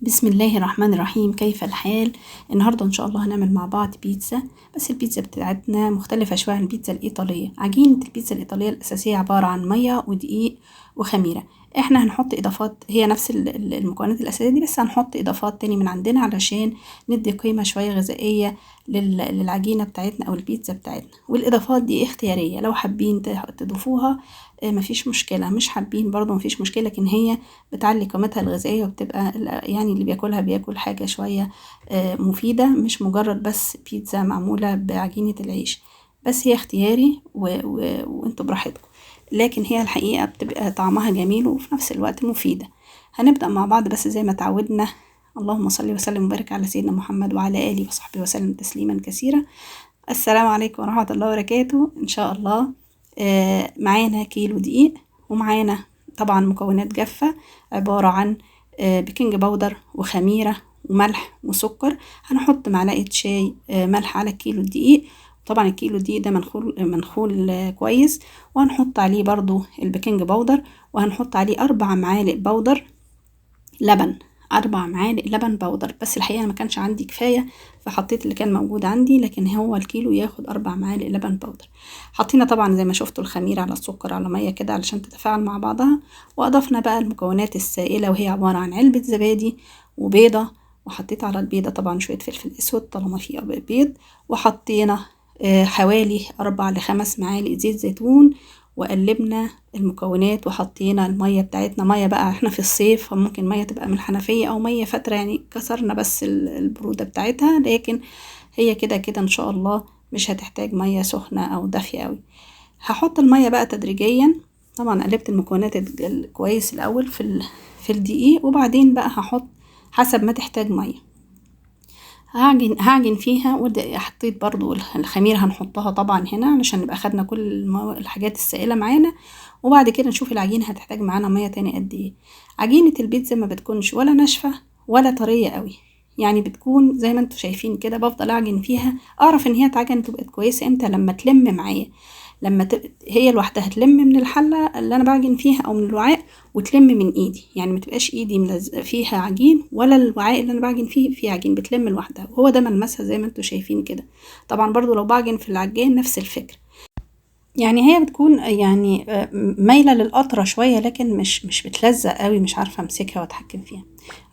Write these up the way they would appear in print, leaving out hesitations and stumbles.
بسم الله الرحمن الرحيم. كيف الحال؟ النهاردة ان شاء الله هنعمل مع بعض بيتزا، بس البيتزا بتاعتنا مختلفة شوية عن البيتزا الإيطالية. عجينة البيتزا الإيطالية الأساسية عبارة عن مية ودقيق وخميرة. احنا هنحط إضافات، هي نفس المكونات الأساسية دي، بس هنحط إضافات تاني من عندنا علشان ندي قيمة شوية غذائية للعجينة بتاعتنا أو البيتزا بتاعتنا. والإضافات دي اختيارية، لو حابين تضيفوها مفيش مشكلة، مش حابين برضو مفيش مشكلة، لكن هي بتعلي قيمتها الغذائية وبتبقى يعني اللي بياكلها بياكل حاجة شوية مفيدة، مش مجرد بس بيتزا معمولة بعجينة العيش. بس هي اختياري وانتوا براحتكم، لكن هي الحقيقة بتبقى طعمها جميل وفي نفس الوقت مفيدة. هنبدأ مع بعض بس زي ما تعودنا. اللهم صل وسلم وبارك على سيدنا محمد وعلى آله وصحبه وسلم تسليما كثيرا. السلام عليكم ورحمة الله وبركاته. إن شاء الله معانا كيلو دقيق، ومعانا طبعا مكونات جافة عبارة عن بيكنج باودر وخميرة وملح وسكر. هنحط معلقة شاي ملح على كيلو الدقيق. طبعا الكيلو الدقيق ده منخول كويس، وهنحط عليه برضو البيكنج باودر، وهنحط عليه 4 معالق باودر لبن. 4 معالق لبن بودر، بس الحقيقة أنا ما كانش عندي كفاية فحطيت اللي كان موجود عندي، لكن هو الكيلو ياخد 4 معالق لبن بودر. حطينا طبعا زي ما شفتوا الخميرة على السكر على مية كده علشان تتفاعل مع بعضها، وأضفنا بقى المكونات السائلة وهي عبارة عن علبة زبادي وبيضة، وحطيت على البيضة طبعا شوية فلفل أسود طالما فيه بيض، وحطينا حوالي 4 ل5 معالق زيت زيتون، وقلبنا المكونات وحطينا المية بتاعتنا. مية بقى احنا في الصيف فممكن مية تبقى من الحنفية او مية فترة، يعني كسرنا بس البرودة بتاعتها، لكن هي كده كده ان شاء الله مش هتحتاج مية سخنة او دافية قوي. هحط المية بقى تدريجيا. طبعا قلبت المكونات كويس الاول في الدقيق، وبعدين بقى هحط حسب ما تحتاج مية. هعجن فيها، حطيت برضو الخميرة هنحطها طبعا هنا علشان نبقى خدنا كل الحاجات السائلة معانا، وبعد كده نشوف العجينة هتحتاج معانا مية تاني قد ايه. عجينة البيتزا ما بتكونش ولا ناشفة ولا طرية قوي، يعني بتكون زي ما انتوا شايفين كده. بفضل اعجن فيها، اعرف ان هي اتعجنت وبقت كويسة امتى؟ لما تلم معايا، لما هي لوحدها تلم من الحلة اللي انا بعجن فيها او من الوعاء، وتلم من ايدي، يعني متبقاش ايدي ملزق فيها عجين ولا الوعاء اللي انا بعجن فيه عجين، بتلم لوحدها، وهو ده ملمسها زي ما انتوا شايفين كده. طبعا برضو لو بعجن في العجين نفس الفكرة، يعني هي بتكون يعني مايلة للقطرة شوية، لكن مش بتلزق قوي، مش عارفة امسكها واتحكم فيها.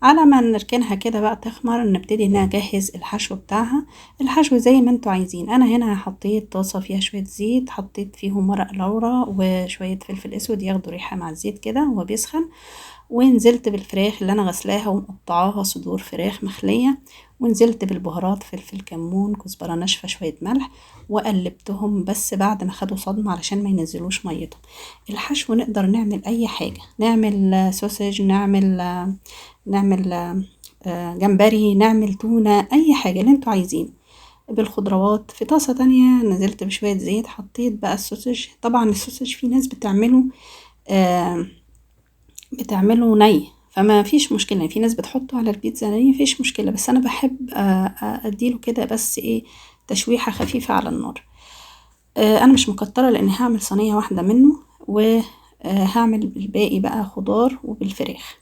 على ما نركنها كده بقى تخمر، نبتدي ان اجهز الحشو بتاعها. الحشو زي ما انتوا عايزين. انا هنا حطيت طاسة فيها شوية زيت، حطيت فيهم ورق لورا وشوية فلفل اسود ياخدوا ريحة مع الزيت كده وهو بيسخن، ونزلت بالفراخ اللي انا غسلاها ومقطعاها صدور فراخ مخلية، ونزلت بالبهارات فلفل كمون كزبرة ناشفة شوية ملح، وقلبتهم بس بعد ما خدوا صدمة علشان ما ينزلوش ميتهم. الحشو نقدر نعمل اي حاجة، نعمل سوسج، نعمل جمبري، نعمل تونة، اي حاجة اللي انتوا عايزين بالخضروات. في طاسة تانية نزلت بشوية زيت، حطيت بقى السوسج. طبعا السوسج في ناس بتعمله ني، فما فيش مشكلة، في ناس بتحطه على البيتزا ني مفيش مشكلة، بس انا بحب اديله كده بس ايه، تشويحة خفيفة على النار. انا مش مكترة لان هعمل صينية واحدة منه، وهعمل بالباقي بقى خضار وبالفراخ،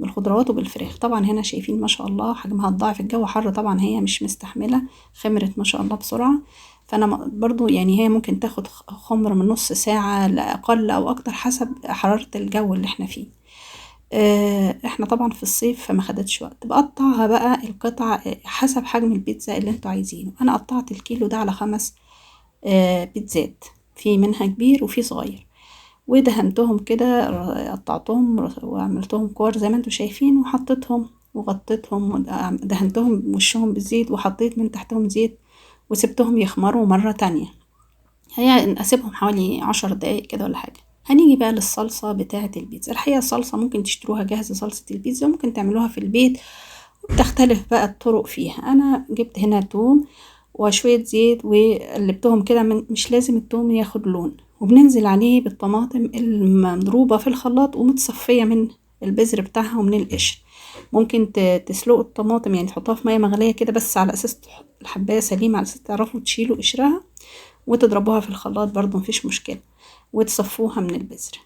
بالخضروات وبالفراخ. طبعا هنا شايفين ما شاء الله حجمها الضعف، الجو حر طبعا هي مش مستحملة، خمرت ما شاء الله بسرعة. فانا برضو يعني هي ممكن تاخد خمر من نص ساعة لأقل او اكتر حسب حرارة الجو اللي احنا فيه. احنا طبعا في الصيف فما خدتش وقت. بقطعها بقى القطع حسب حجم البيتزا اللي انتوا عايزينه. انا قطعت الكيلو ده على 5 بيتزات، في منها كبير وفي صغير، ودهنتهم كده، قطعتهم وعملتهم كور زي ما انتوا شايفين، وحطيتهم وغطيتهم، دهنتهم وشهم بالزيت وحطيت من تحتهم زيت، وسبتهم يخمروا مرة تانية. هي اسيبهم حوالي 10 دقايق كده ولا حاجة. هنيجي بقى للصلصة بتاعة البيتزا. الحقيقة الصلصة ممكن تشتروها جاهزة، صلصة البيتزا ممكن تعملوها في البيت، وبتختلف بقى الطرق فيها. انا جبت هنا توم وشوية زيت وقلبتهم كده، مش لازم التوم ياخد لون، وبننزل عليه بالطماطم المضروبة في الخلاط ومتصفية من البذر بتاعها ومن القشر. ممكن تسلقوا الطماطم، يعني تحطوها في مية مغلية كده بس على اساس الحباية سليمة، على اساس تعرفوا تشيلوا قشرها، وتضربوها في الخلاط برضو مفيش مشكلة، وتصفوها من البذر.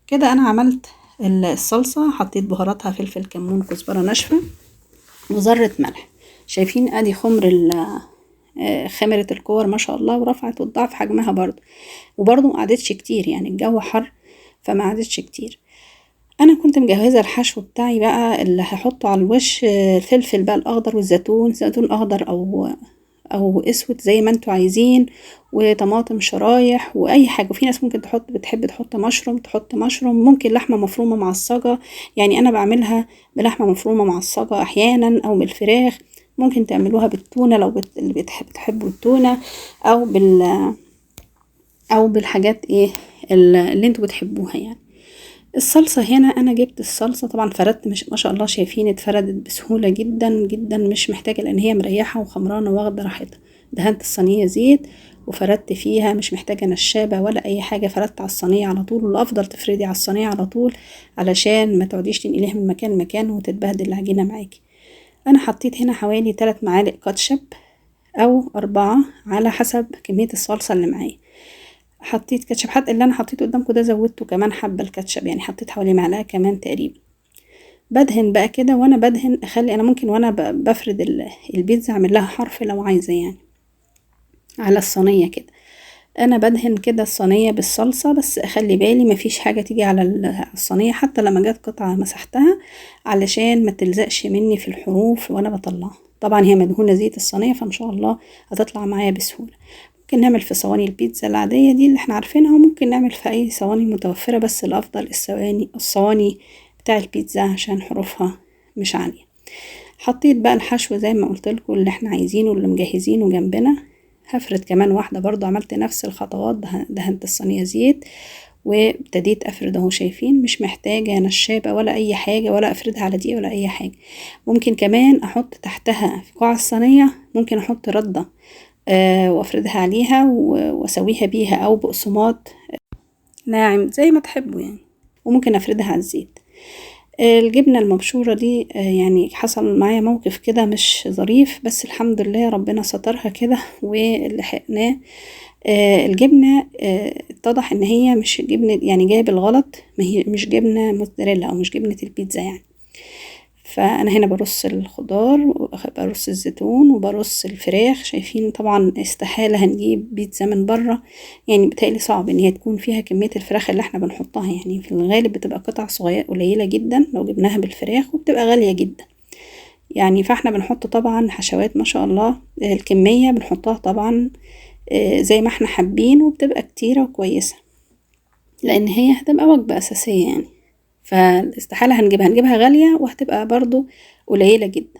كده انا عملت الصلصة، حطيت بهاراتها فلفل كمون كزبرة ناشفة، وذرة ملح. شايفين ادي خمرة الكور ما شاء الله، ورفعت وتضاعف حجمها برضو، وبرضو ما قعدتش كتير، يعني الجو حر فما قعدتش كتير. انا كنت مجهزه الحشو بتاعي بقى اللي هحطه على الوش، الفلفل بقى الاخضر والزيتون، زيتون اخضر او اسود زي ما انتوا عايزين، وطماطم شرايح واي حاجه. وفي ناس ممكن بتحب تحط مشروم، تحط مشروم، ممكن لحمه مفرومه معصجه، يعني انا بعملها بلحمه مفرومه معصجه احيانا، او بالفراخ. ممكن تعملوها بالتونه لو اللي بتحبوا التونه، او او بالحاجات اللي انتوا بتحبوها يعني. الصلصة هنا أنا جبت الصلصة طبعا فردت، مش ما شاء الله شايفين اتفردت بسهولة جدا جدا، مش محتاجة، لأن هي مريحة وخمرانة واخدة راحتها. دهنت الصينية زيت وفردت فيها، مش محتاجة نشابة ولا أي حاجة، فردت على الصينية على طول. والأفضل تفردي على الصينية على طول علشان ما تقعديش تنقليها من مكان لمكان وتتبهدل العجينة معاكي. أنا حطيت هنا حوالي 3 معالق كاتشب أو 4 على حسب كمية الصلصة اللي معايا. حطيت كاتشب، حتى اللي انا حطيته قدامكم ده زودته كمان حبه الكاتشب، يعني حطيت حوالي معلقه كمان تقريبا. بدهن بقى كده، وانا بدهن اخلي انا ممكن وانا بفرد البيتزا اعمل لها حرف لو عايزه يعني على الصينيه كده. انا بدهن كده الصينيه بالصلصه، بس اخلي بالي مفيش حاجه تيجي على الصينيه، حتى لما جت قطعه مسحتها علشان ما تلزقش مني في الحروف وانا بطلعها. طبعا هي مدهونه زيت الصينيه، فان شاء الله هتطلع معايا بسهوله. ممكن نعمل في صواني البيتزا العادية دي اللي احنا عارفينها، وممكن نعمل في اي صواني متوفرة، بس الافضل الصواني بتاع البيتزا عشان حروفها مش عالية. حطيت بقى الحشو زي ما قلت لكم اللي احنا عايزينه اللي مجهزينه جنبنا. هفرد كمان واحدة برضو، عملت نفس الخطوات، دهنت الصينية زيت وابتديت افرد اهو. شايفين مش محتاجة نشابة ولا اي حاجة، ولا افردها على دقيق ولا اي حاجة. ممكن كمان احط تحتها في قاع الصينية، ممكن احط ردة وافردها عليها واسويها بيها، او بقسماط ناعم زي ما تحبوا يعني، وممكن افردها على الزيت. الجبنة المبشورة دي يعني حصل معايا موقف كده مش ظريف، بس الحمد لله ربنا سترها كده ولحقناه. الجبنة اتضح ان هي مش جبنة، يعني جايب الغلط، ما هي مش جبنة موتزاريلا او مش جبنة البيتزا يعني. فانا هنا برص الخضار وبرص الزيتون وبرص الفراخ. شايفين طبعا استحالة هنجيب بيتزا من بره، يعني بتهيألي صعب ان هي تكون فيها كمية الفراخ اللي احنا بنحطها، يعني في الغالب بتبقى قطع صغيرة قليلة جدا لو جبناها بالفراخ، وبتبقى غالية جدا يعني. فاحنا بنحط طبعا حشوات ما شاء الله، الكمية بنحطها طبعا زي ما احنا حابين، وبتبقى كتيرة وكويسة، لان هي هتبقى وجبة اساسية يعني. فاستحالة هنجيبها غالية، وهتبقى برضو قليلة جدا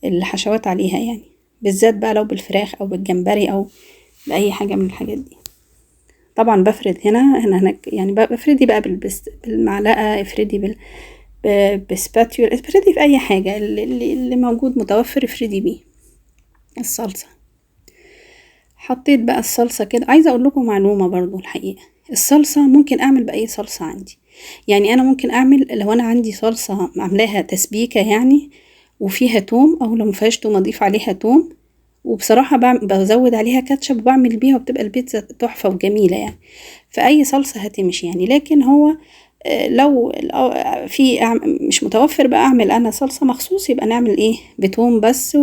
الحشوات عليها يعني، بالذات بقى لو بالفراخ او بالجمبري او بأي حاجة من الحاجات دي. طبعا بفرد هناك يعني، بفردي بقى بالمعلقة، افردي بسباتيول، افردي في اي حاجة اللي موجود متوفر افردي بيه الصلصة. حطيت بقى الصلصة كده. عايزة اقول لكم معلومة برضو الحقيقة، الصلصة ممكن اعمل بأي صلصة عندي، يعني انا ممكن اعمل لو انا عندي صلصة عاملاها تسبيكة يعني وفيها توم، او لو مفيهاش توم اضيف عليها توم، وبصراحة بزود عليها كاتشب وبعمل بيها، وبتبقى البيتزا تحفة وجميلة يعني. فأي صلصة هتمشي يعني. لكن هو لو في مش متوفر بقى اعمل انا صلصة مخصوص، يبقى نعمل بتوم بس،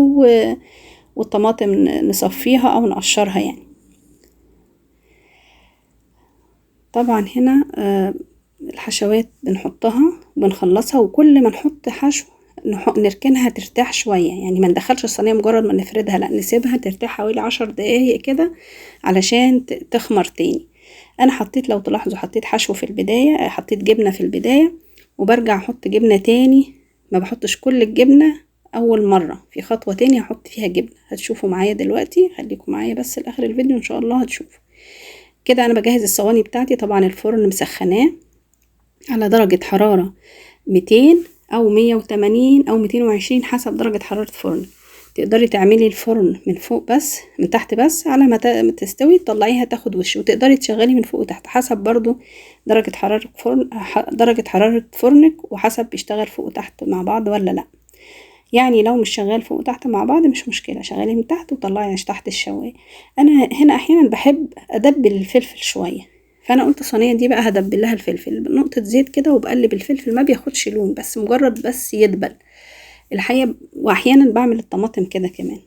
والطماطم نصفيها او نقشرها يعني. طبعا هنا الحشوات بنحطها وبنخلصها، وكل ما نحط حشو نركنها ترتاح شوية، يعني ما ندخلش الصينية مجرد ما نفردها، لا نسيبها ترتاح حوالي 10 دقايق كده علشان تخمر تاني. انا حطيت، لو تلاحظوا حطيت حشو في البداية، حطيت جبنة في البداية وبرجع احط جبنة تاني، ما بحطش كل الجبنة اول مرة، في خطوة تاني هحط فيها جبنة. هتشوفوا معايا دلوقتي، خليكم معايا بس لاخر الفيديو ان شاء الله هتشوفوا. كده انا بجهز الصواني بتاعتي. طبعا الفرن مسخناه على درجة حرارة 200 او 180 او 220 حسب درجة حرارة الفرن. تقدري تعملي الفرن من فوق بس، من تحت بس، على ما تستوي تطلعيها تاخد وش، وتقدري تشغلي من فوق وتحت حسب برضو درجة حرارة فرنك، وحسب بيشتغل فوق وتحت مع بعض ولا لا. يعني لو مش شغال فوق وتحت مع بعض مش مشكلة، شغالي من تحت وطلعي تحت الشواية. انا هنا احيانا بحب ادبل الفلفل شوية، فانا قلت الصينيه دي بقى هدبل لها الفلفل بنقطه زيت كده، وبقلب الفلفل ما بياخدش لون، بس مجرد بس يدبل. الحقيقة واحيانا بعمل الطماطم كده كمان،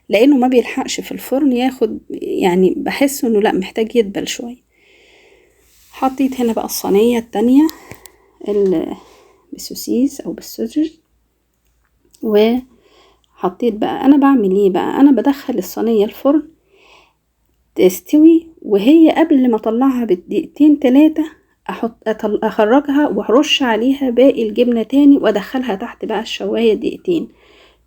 لانه ما بيلحقش في الفرن ياخد، يعني بحس انه لا محتاج يدبل شوية. حطيت هنا بقى الصينية التانية بالسوسيس او بالسوسج، وحطيت بقى، انا بعمل ايه بقى، انا بدخل الصينية الفرن تستوي، وهي قبل ما اطلعها بدقيقتين 3 اخرجها وارش عليها باقي الجبنة تاني وادخلها تحت بقى الشواية دقيقتين،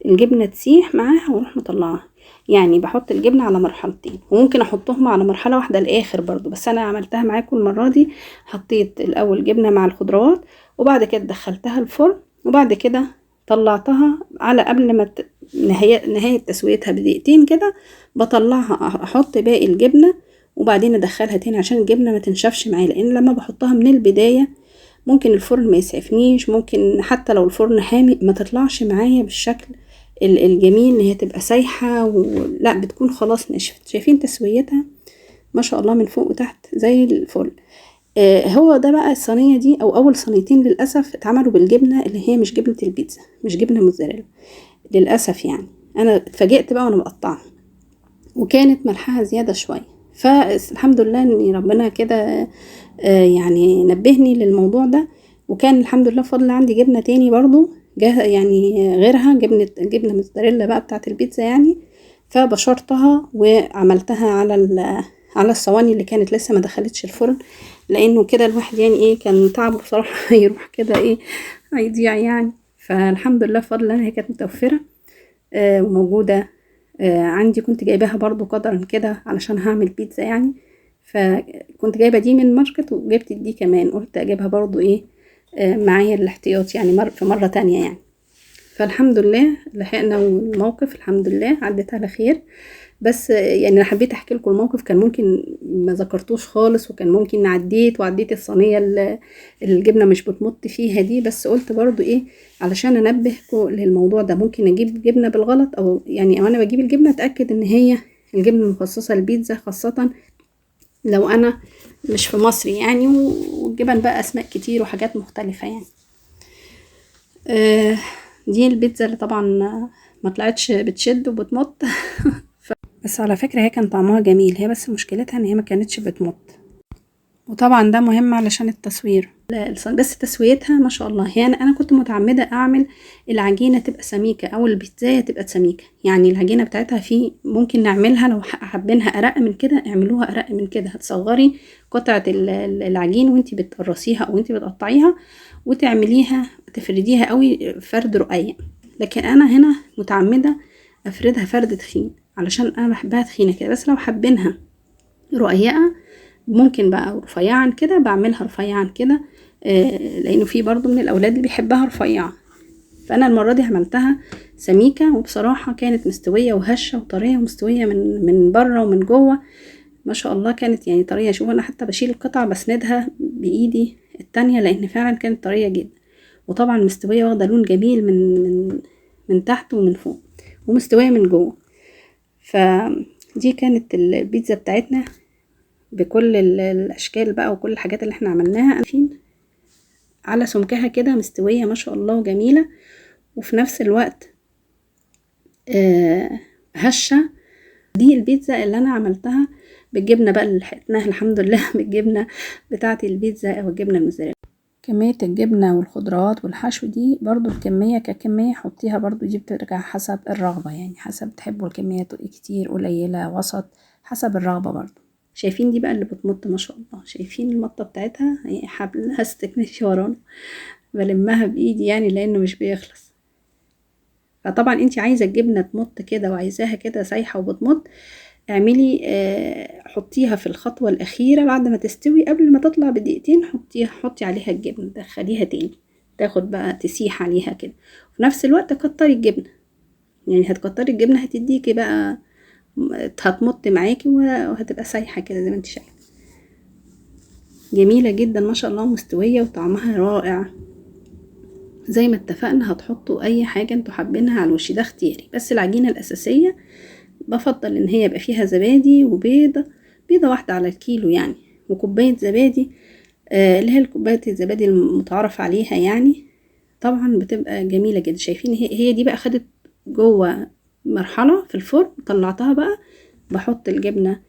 الجبنة تسيح معاها واروح مطلعها. يعني بحط الجبنة على مرحلتين، وممكن احطهم على مرحلة واحدة الاخر برضو، بس انا عملتها معاكم المرة دي. حطيت الاول جبنة مع الخضروات، وبعد كده دخلتها الفرن، وبعد كده طلعتها على قبل ما نهاية تسويتها بدقيقتين كده، بطلعها احط باقي الجبنة وبعدين ادخلها تاني عشان الجبنة ما تنشفش معايا، لان لما بحطها من البداية ممكن الفرن ما يسعفنيش، ممكن حتى لو الفرن حامي ما تطلعش معايا بالشكل الجميل، ان هي تبقى سايحة لا بتكون خلاص نشفت. شايفين تسويتها ما شاء الله من فوق وتحت زي الفل. هو ده بقى الصينية دي او اول صينيتين للأسف اتعملوا بالجبنة اللي هي مش جبنة البيتزا، مش جبنة موتزاريلا للأسف. يعني انا اتفاجئت بقى وانا بقطعها وكانت ملحها زيادة شوية، فالحمد لله ان ربنا كده يعني نبهني للموضوع ده. وكان الحمد لله فضل عندي جبنة تاني برضو يعني غيرها، جبنة موتزاريلا بقى بتاعت البيتزا يعني، فبشرتها وعملتها على الصواني اللي كانت لسه ما دخلتش الفرن، لانه كده الواحد يعني ايه كان تعبه بصراحة يروح كده ايه هيضيع يعني. فالحمد لله فضل الله هي كانت متوفرة وموجودة عندي. كنت جايباها برضو قدرا كده علشان هعمل بيتزا يعني، فكنت جايبة دي من ماركت وجبت دي كمان، قلت اجيبها برضو ايه معايا الاحتياط يعني في مرة تانية يعني. فالحمد لله لحقنا الموقف، الحمد لله عدت على خير. بس يعني انا حبيت احكي لكم الموقف، كان ممكن ما ذكرتوش خالص، وكان ممكن وعديت الصينيه اللي الجبنه مش بتمط فيها دي، بس قلت برضو ايه علشان انبهكم للموضوع ده. ممكن اجيب جبنه بالغلط، او يعني وانا بجيب الجبنه اتاكد ان هي الجبنه المخصصه للبيتزا، خاصه لو انا مش في مصر يعني، والجبن بقى اسماء كتير وحاجات مختلفه يعني. دي البيتزا اللي طبعا ما طلعتش بتشد وبتمط بس على فكرة هي كان طعمها جميل، هي بس مشكلتها ان هي ما كانتش بتمط، وطبعا ده مهم علشان التصوير. بس تسويتها ما شاء الله. يعني انا كنت متعمدة اعمل العجينة تبقى سميكة او البيتزاية تبقى سميكة، يعني العجينة بتاعتها ممكن نعملها لو حابينها ارق من كده اعملوها ارق من كده. هتصغري قطعة العجين وانتي بتقرصيها او انتي بتقطعيها وتعمليها تفرديها قوي فرد رقيق، لكن انا هنا متعمدة افردها فرد تخين علشان انا بحبها تخينة كده. بس لو حابينها رقيقة ممكن بقى رفيعا كده، بعملها رفيعا كده لانه في برضو من الاولاد اللي بيحبها رفيعة. فانا المرة دي عملتها سميكة، وبصراحة كانت مستوية وهشة وطرية ومستوية من بره ومن جوه ما شاء الله. كانت يعني طرية، شوف انا حتى بشيل القطعة بسندها بايدي التانية لان فعلا كانت طرية جدا، وطبعا مستوية واخدة لون جميل من تحت ومن فوق، ومستوية من جوه. فدي كانت البيتزا بتاعتنا بكل الاشكال بقى وكل الحاجات اللي احنا عملناها على سمكها كده، مستوية ما شاء الله وجميلة، وفي نفس الوقت هشة. دي البيتزا اللي انا عملتها بالجبنة بقى اللي لحقتناها الحمد لله بالجبنة بتاعة البيتزا او الجبنة الموزاريلا. كمية الجبنة والخضروات والحشو دي برضو الكمية ككمية حطيها برضو، دي بترجع حسب الرغبة، يعني حسب تحبوا الكمية كتير قليلة وسط، حسب الرغبة برضو. شايفين دي بقى اللي بتمط ما شاء الله، شايفين المطة بتاعتها هي حبل هستك ماشي ورانا، بلمها بايدي يعني لانه مش بيخلص. فطبعا انتي عايزة الجبنة تمط كده وعايزاها كده سايحة وبتمط، اعملي حطيها في الخطوة الأخيرة بعد ما تستوي، قبل ما تطلع بدقيقتين حطي عليها الجبنة، دخليها تاني تاخد بقى تسيح عليها كده، وفي نفس الوقت كتري الجبنة، يعني هتكتري الجبنة هتديكي بقى هتمط معاكي وهتبقى سايحة كده زي ما انت شايفة، جميلة جدا ما شاء الله مستوية وطعمها رائع. زي ما اتفقنا هتحطوا اي حاجة انتوا حابينها على الوش، ده اختياري، بس العجينة الأساسية بفضل ان هي يبقى فيها زبادي وبيضة، بيضة واحدة على الكيلو يعني، وكوباية زبادي اللي هي الكوباية الزبادي المتعارف عليها يعني. طبعا بتبقى جميلة جدا. شايفين هي دي بقى خدت جوه مرحلة في الفرن، طلعتها بقى بحط الجبنة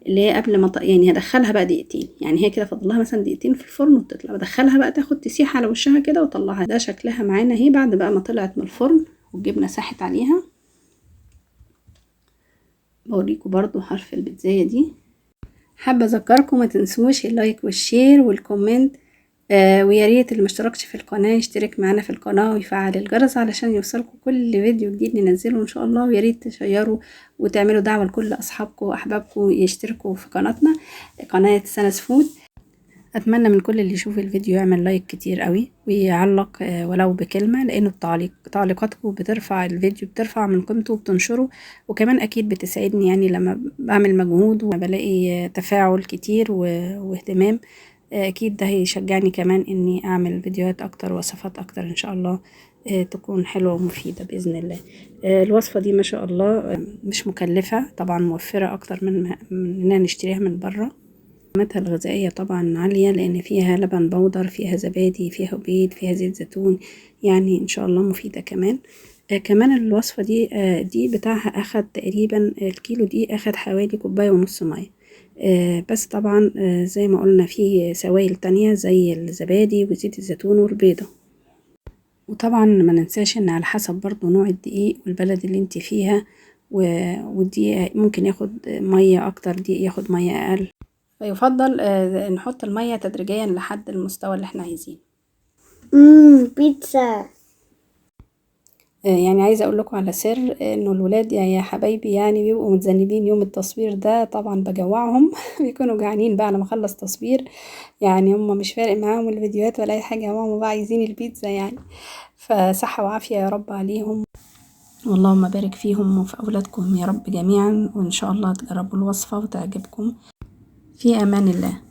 اللي هي قبل ما يعني هدخلها بقى دقيقتين، يعني هي كده فاضلها مثلا دقيقتين في الفرن وتطلع، بدخلها بقى تاخد تسيح على وشها كده واطلعها. ده شكلها معانا اهي بعد بقى ما طلعت من الفرن والجبنة ساحت عليها. بوريكم برضو حرف البيتزاية دي. حابة اذكركم ما تنسوش اللايك والشير والكومنت، ويا ريت اللي مشتركش في القناة يشترك معنا في القناة ويفعل الجرس علشان يوصلكم كل فيديو جديد ننزله ان شاء الله. ويا ريت تشيروا وتعملوا دعوة لكل اصحابكم واحبابكم يشتركوا في قناتنا، قناة سنس فود. اتمنى من كل اللي يشوف الفيديو يعمل لايك كتير قوي ويعلق ولو بكلمة، لانه تعليقاتكم بترفع الفيديو، بترفع من قيمته وبتنشره، وكمان اكيد بتساعدني يعني لما بعمل مجهود وبلاقي تفاعل كتير واهتمام. اكيد ده هيشجعني كمان اني اعمل فيديوهات اكتر ووصفات اكتر ان شاء الله تكون حلوة ومفيدة بإذن الله. الوصفة دي ما شاء الله مش مكلفة طبعا، موفرة اكتر من اننا نشتريها من بره. قيمتها الغذائية طبعا عالية لان فيها لبن بودر، فيها زبادي، فيها بيض، فيها زيت زيتون، يعني ان شاء الله مفيدة كمان. كمان الوصفة دي بتاعها اخد تقريبا الكيلو دي اخد حوالي كوباية ونص مية. بس طبعا زي ما قلنا في سوائل تانية زي الزبادي وزيت الزيتون والبيضة. وطبعا ما ننساش ان على حسب برضو نوع الدقيق والبلد اللي انت فيها، والدقيق ممكن ياخد مية اكتر، دقيق ياخد مية اقل، فيفضل نحط المية تدريجيا لحد المستوى اللي احنا عايزينه. بيتزا. يعني عايزه اقول لكم على سر انه الولاد يا حبايبي يعني بيبقوا متذنبين يوم التصوير ده، طبعا بجوعهم بيكونوا جعانين بقى لما اخلص تصوير، يعني هم مش فارق معاهم الفيديوهات ولا اي حاجه، يا ماما بقى عايزين البيتزا يعني. فصحه وعافيه يا رب عليهم، اللهم بارك فيهم وفي اولادكم يا رب جميعا، وان شاء الله تجربوا الوصفه وتعجبكم. في امان الله.